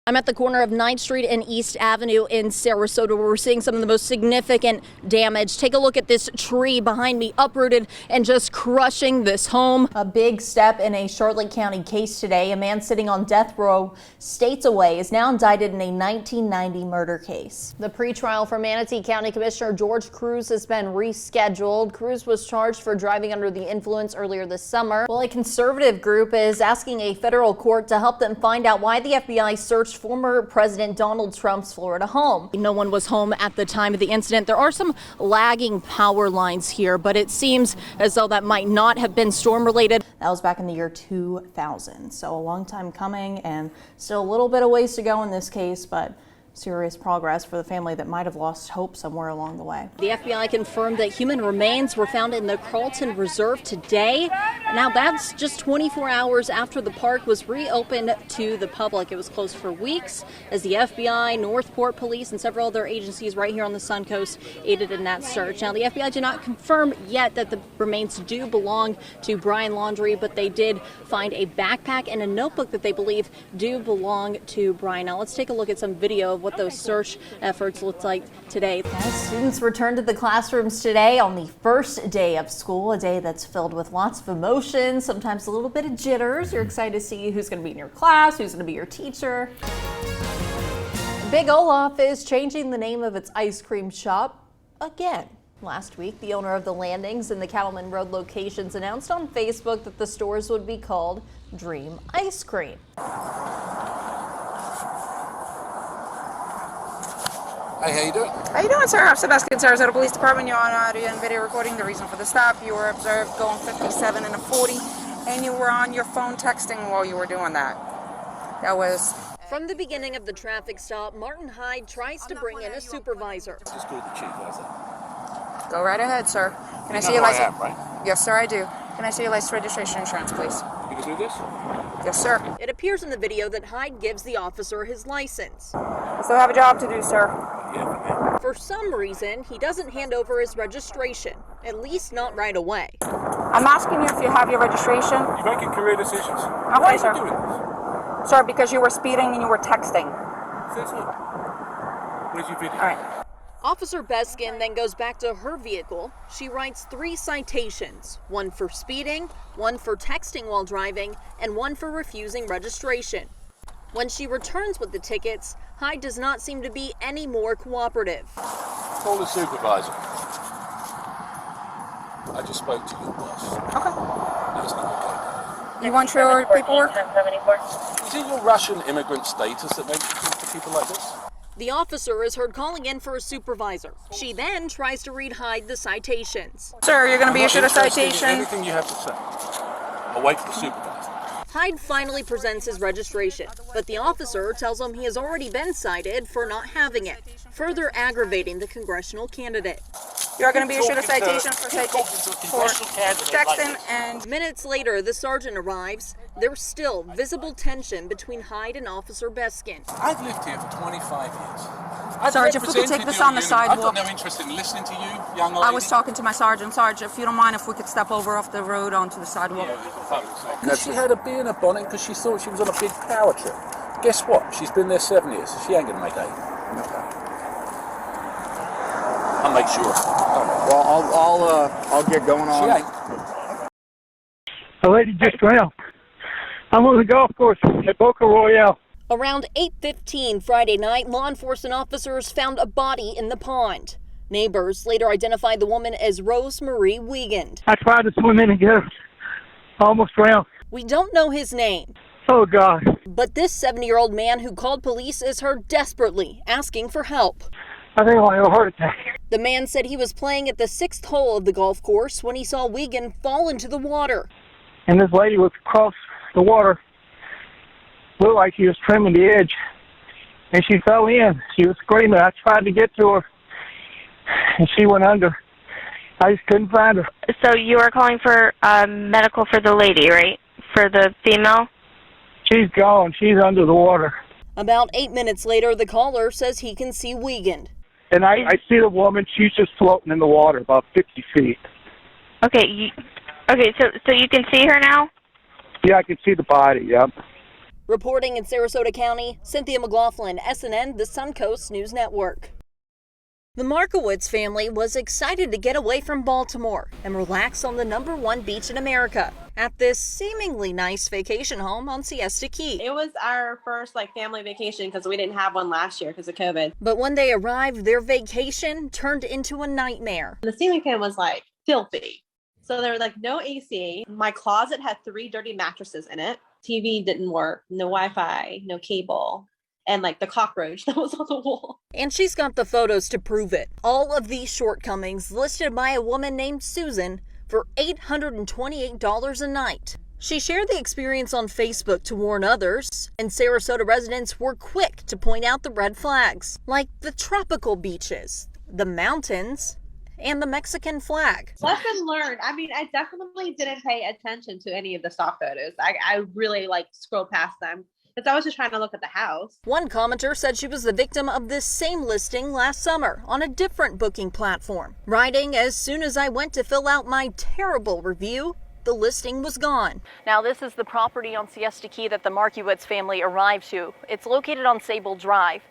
I'm at the corner of 9th Street and East Avenue in Sarasota, where we're seeing some of the most significant damage. Take a look at this tree behind me, uprooted and just crushing this home. A big step in a Charlotte County case today. A man sitting on death row states away is now indicted in a 1990 murder case. The pretrial for Manatee County Commissioner George Cruz has been rescheduled. Cruz was charged for driving under the influence earlier this summer. Well, a conservative group is asking a federal court to help them find out why the FBI searched former President Donald Trump's Florida home. No one was home at the time of the incident. There are some lagging power lines here, but it seems as though that might not have been storm related. That was back in the year 2000. So a long time coming, and still a little bit of ways to go in this case, but serious progress for the family that might have lost hope somewhere along the way. The FBI confirmed that human remains were found in the Carlton Reserve today. Now that's just 24 hours after the park was reopened to the public. It was closed for weeks as the FBI, Northport Police, and several other agencies right here on the Suncoast aided in that search. Now the FBI did not confirm yet that the remains do belong to Brian Laundrie, but they did find a backpack and a notebook that they believe do belong to Brian. Now let's take a look at some video of what those search efforts looked like today. As students returned to the classrooms today on the first day of school, a day that's filled with lots of emotions, sometimes a little bit of jitters. You're excited to see who's going to be in your class, who's going to be your teacher. Big Olaf is changing the name of its ice cream shop again. Last week, the owner of the Landings and the Cattleman Road locations announced on Facebook that the stores would be called Dream Ice Cream. Hey, how you doing? How you doing, sir? I'm Sebastian, Sarasota Police Department. You're on audio and video recording. The reason for the stop, you were observed going 57 and a 40, and you were on your phone texting while you were doing that. That was... From the beginning of the traffic stop, Martin Hyde tries to bring in a supervisor. Just call the chief, how's that? Go right ahead, sir. Can I see your license? Right? Yes, sir, I do. Can I see your license, registration, insurance, please? You can do this? Yes, sir. It appears in the video that Hyde gives the officer his license. I still have a job to do, sir. Yeah, for some reason, he doesn't hand over his registration, at least not right away. I'm asking you if you have your registration. You're making career decisions. Okay, Why sir. are you doing this? Sir, because you were speeding and you were texting. Says what? Where's your video? All right. Officer Beskin then goes back to her vehicle. She writes 3 citations, one for speeding, one for texting while driving, and one for refusing registration. When she returns with the tickets, Hyde does not seem to be any more cooperative. Call the supervisor. I just spoke to your boss. Okay. That's not okay. You want your paperwork? Is it your Russian immigrant status that makes you talk to people like this? The officer is heard calling in for a supervisor. She then tries to read Hyde the citations. Sir, you're going to be issued a citation. Anything you have to say. I'll wait for the supervisor. Hyde finally presents his registration, but the officer tells him he has already been cited for not having it, further aggravating the congressional candidate. You're going to be issued a citation for texting and... Minutes later, the sergeant arrives. There's still visible tension between Hyde and Officer Beskin. I've lived here for 25 years. Sergeant, if we could take this on the sidewalk. I've got no interest in listening to you, young lady. I was talking to my sergeant. Sergeant, if you don't mind, if we could step over off the road onto the sidewalk. Because she had a bee in her bonnet because she thought she was on a big power trip. Guess what? She's been there 7 years, so she ain't going to make 8. I'll make sure. Well, I'll get going on. She ain't. A lady just drowned. I'm on the golf course at Boca Royale. Around 8:15 Friday night, law enforcement officers found a body in the pond. Neighbors later identified the woman as Rose Marie Wiegand. I tried to swim in and get her. Almost drowned. We don't know his name. Oh, God. But this 70-year-old man who called police is heard desperately asking for help. I think I had a heart attack. The man said he was playing at the 6th hole of the golf course when he saw Wiegand fall into the water. And this lady was across the water. Looked like she was trimming the edge. And she fell in. She was screaming. I tried to get to her. And she went under. I just couldn't find her. So you are calling for medical for the lady, right? For the female? She's gone. She's under the water. About 8 minutes later, the caller says he can see Wiegand. And I see the woman. She's just floating in the water about 50 feet. Okay, so you can see her now? Yeah, I can see the body, yep. Reporting in Sarasota County, Cynthia McLaughlin, SNN, the Suncoast News Network. The Markowitz family was excited to get away from Baltimore and relax on the #1 beach in America at this seemingly nice vacation home on Siesta Key. It was our first family vacation because we didn't have one last year because of COVID. But when they arrived, their vacation turned into a nightmare. The ceiling fan was filthy. So there was no AC. My closet had 3 dirty mattresses in it. TV didn't work, no Wi-Fi, no cable. And the cockroach that was on the wall. And she's got the photos to prove it. All of these shortcomings listed by a woman named Susan for $828 a night. She shared the experience on Facebook to warn others, and Sarasota residents were quick to point out the red flags, like the tropical beaches, the mountains, and the Mexican flag. Lesson learned. I definitely didn't pay attention to any of the stock photos. I really scrolled past them. Because I was just trying to look at the house. One commenter said she was the victim of this same listing last summer on a different booking platform, writing, "As soon as I went to fill out my terrible review, the listing was gone." Now, this is the property on Siesta Key that the Markowitz family arrived to. It's located on Sable Drive.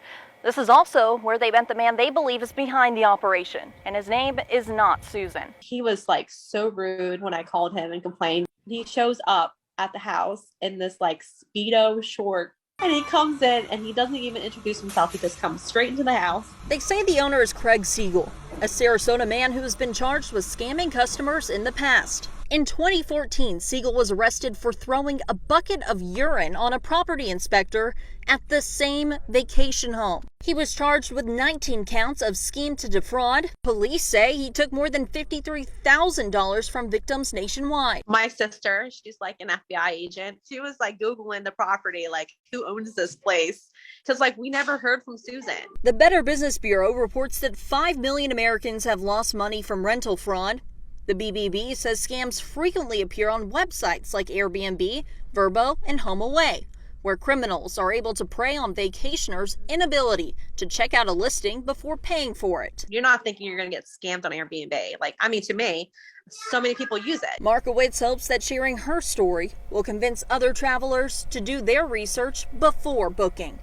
This is also where they met the man they believe is behind the operation, and his name is not Susan. He was so rude when I called him and complained. He shows up at the house in this Speedo short, and he comes in and he doesn't even introduce himself. He just comes straight into the house. They say the owner is Craig Siegel, a Sarasota man who has been charged with scamming customers in the past. In 2014, Siegel was arrested for throwing a bucket of urine on a property inspector at the same vacation home. He was charged with 19 counts of scheme to defraud. Police say he took more than $53,000 from victims nationwide. My sister, she's an FBI agent. She was Googling the property, who owns this place? Because we never heard from Susan. The Better Business Bureau reports that 5 million Americans have lost money from rental fraud. The BBB says scams frequently appear on websites like Airbnb, Vrbo, and HomeAway, where criminals are able to prey on vacationers' inability to check out a listing before paying for it. You're not thinking you're going to get scammed on Airbnb. To me, so many people use it. Markowitz hopes that sharing her story will convince other travelers to do their research before booking.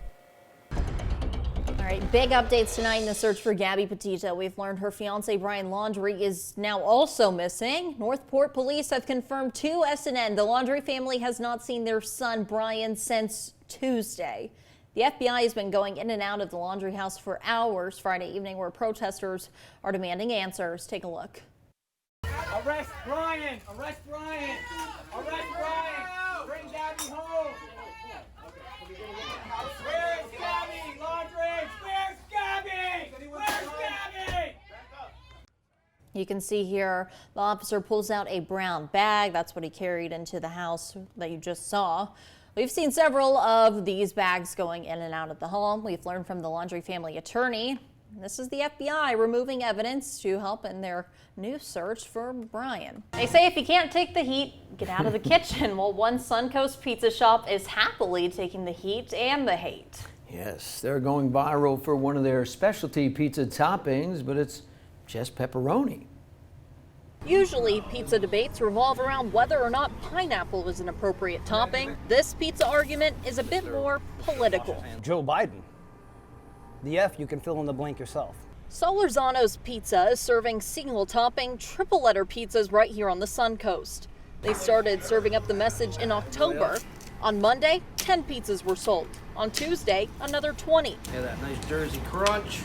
All right, big updates tonight in the search for Gabby Petito. We've learned her fiance Brian Laundrie is now also missing. Northport police have confirmed to SNN the Laundrie family has not seen their son Brian since Tuesday. The FBI has been going in and out of the Laundrie house for hours Friday evening, where protesters are demanding answers. Take a look. Arrest Brian! Arrest Brian! Arrest Brian! Bring Gabby home! Where's Gabby? Laundrie! Where's Gabby? Where's Gabby? You can see here the officer pulls out a brown bag. That's what he carried into the house that you just saw. We've seen several of these bags going in and out of the home. We've learned from the Laundrie family attorney. This is the FBI removing evidence to help in their new search for Brian. They say if you can't take the heat, get out of the kitchen. Well, one Suncoast pizza shop is happily taking the heat and the hate. Yes, they're going viral for one of their specialty pizza toppings, but it's just pepperoni. Usually, pizza debates revolve around whether or not pineapple is an appropriate topping. This pizza argument is a bit more political. Joe Biden. The F you can fill in the blank yourself. Solorzano's Pizza is serving single-topping, triple-letter pizzas right here on the Suncoast. They started serving up the message in October. On Monday, 10 pizzas were sold. On Tuesday, another 20. Yeah, that nice Jersey crunch.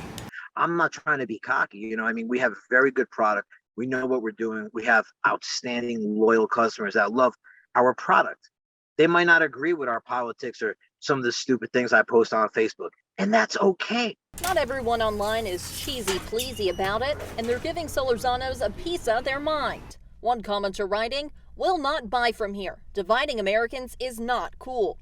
I'm not trying to be cocky, we have a very good product. We know what we're doing. We have outstanding, loyal customers that love our product. They might not agree with our politics or some of the stupid things I post on Facebook, and that's okay. Not everyone online is cheesy-pleasy about it, and they're giving Solorzanos a piece of their mind. One commenter writing, "Will not buy from here. Dividing Americans is not cool."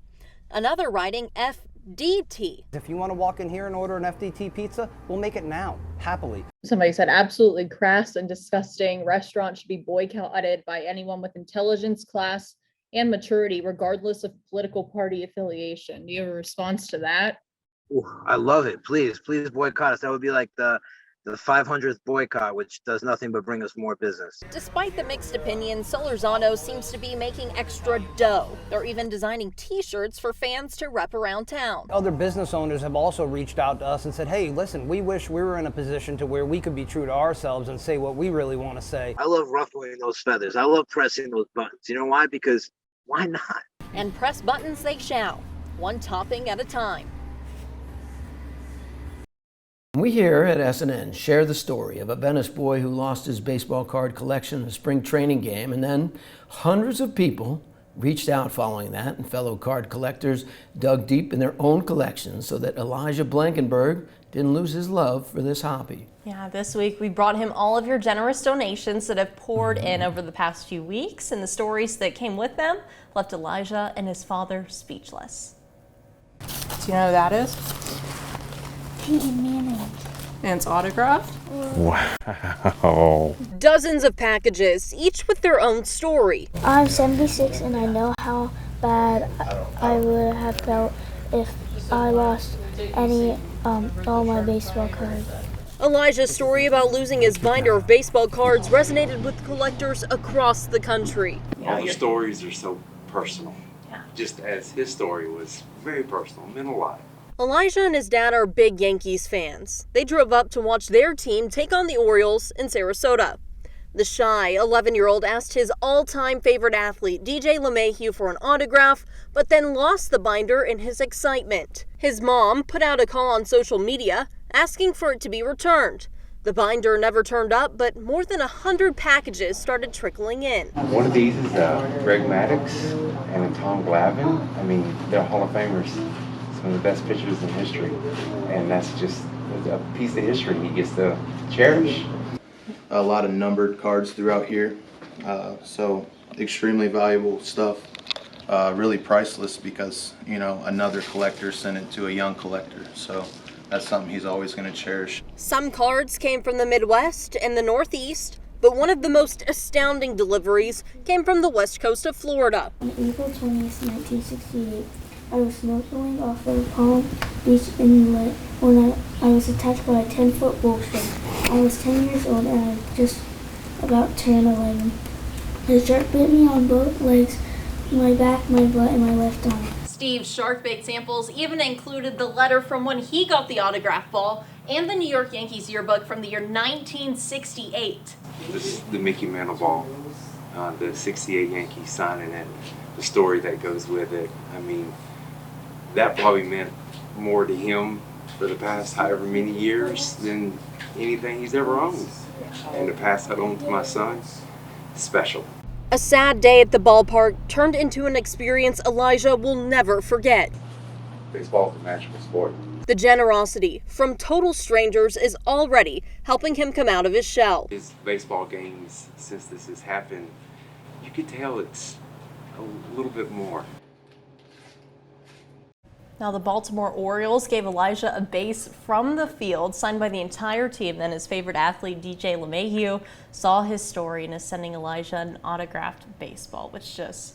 Another writing, "FDT." If you want to walk in here and order an FDT pizza, we'll make it now, happily. Somebody said absolutely crass and disgusting. Restaurants should be boycotted by anyone with intelligence, class, and maturity, regardless of political party affiliation. Do you have a response to that? Ooh, I love it. Please boycott us. That would be like the the 500th boycott, which does nothing but bring us more business. Despite the mixed opinions, Solorzano seems to be making extra dough. They're even designing t-shirts for fans to rep around town. Other business owners have also reached out to us and said, hey, listen, we wish we were in a position to where we could be true to ourselves and say what we really want to say. I love ruffling those feathers. I love pressing those buttons. You know why? Because why not? And press buttons they shall, one topping at a time. We here at SNN share the story of a Venice boy who lost his baseball card collection in a spring training game, and then hundreds of people reached out following that, and fellow card collectors dug deep in their own collections so that Elijah Blankenberg didn't lose his love for this hobby. Yeah, this week we brought him all of your generous donations that have poured in over the past few weeks, and the stories that came with them left Elijah and his father speechless. Do you know who that is? Peyton Manning. And it's autographed? Wow. Dozens of packages, each with their own story. I'm 76 and I know how bad I would have felt if I lost all my baseball cards. Elijah's story about losing his binder of baseball cards resonated with collectors across the country. All the stories are so personal, just as his story was very personal, meant a lot. Elijah and his dad are big Yankees fans. They drove up to watch their team take on the Orioles in Sarasota. The shy 11-year-old asked his all-time favorite athlete, DJ LeMahieu, for an autograph, but then lost the binder in his excitement. His mom put out a call on social media asking for it to be returned. The binder never turned up, but more than 100 packages started trickling in. One of these is Greg Maddux and Tom Glavine. I mean, they're Hall of Famers. Some of the best pitchers in history, and that's just a piece of history he gets to cherish. A lot of numbered cards throughout here, so extremely valuable stuff. Really priceless because, you know, another collector sent it to a young collector, so that's something he's always going to cherish. Some cards came from the Midwest and the Northeast, but one of the most astounding deliveries came from the west coast of Florida. On April 20th, 1968, I was snorkeling off of Palm Beach Inlet when I was attacked by a 10-foot bullshark. I was 10 years old and I just about turned 11. The shark bit me on both legs, my back, my butt, and my left arm. Steve's shark bait samples even included the letter from when he got the autograph ball and the New York Yankees yearbook from the year 1968. This is the Mickey Mantle ball, the 68 Yankees signing it, the story that goes with it. I mean, that probably meant more to him for the past however many years than anything he's ever owned. And to pass that on to my son, special. A sad day at the ballpark turned into an experience Elijah will never forget. Baseball is a magical sport. The generosity from total strangers is already helping him come out of his shell. His baseball games, since this has happened, you could tell it's a little bit more. Now, the Baltimore Orioles gave Elijah a base from the field signed by the entire team. Then his favorite athlete, DJ LeMahieu, saw his story and is sending Elijah an autographed baseball, which just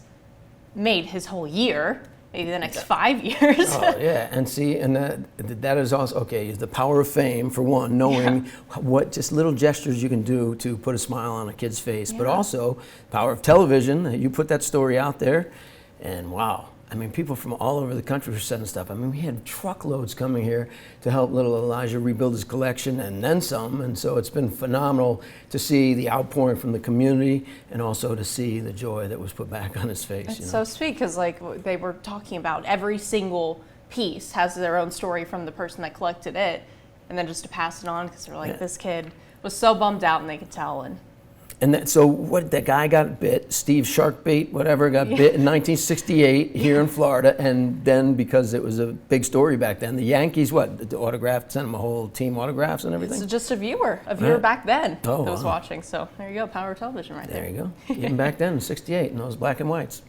made his whole year, maybe the next 5 years. Oh, yeah. And see, and that is also, okay, the power of fame, for one, knowing what just little gestures you can do to put a smile on a kid's face, but also power of television. You put that story out there, and wow. I mean, people from all over the country were sending stuff. I mean, we had truckloads coming here to help little Elijah rebuild his collection and then some. And so it's been phenomenal to see the outpouring from the community and also to see the joy that was put back on his face. It's so sweet because, like, they were talking about every single piece has their own story from the person that collected it, and then just to pass it on because they're like, this kid was so bummed out and they could tell. And so what, that guy got bit, Steve Sharkbait, whatever, got bit in 1968 here in Florida, and then because it was a big story back then, the Yankees, the autograph, sent him a whole team autographs and everything? It's just a viewer back then that was wow. watching. So there you go, power of television right there. There you go. Even back then in 68, and those black and whites.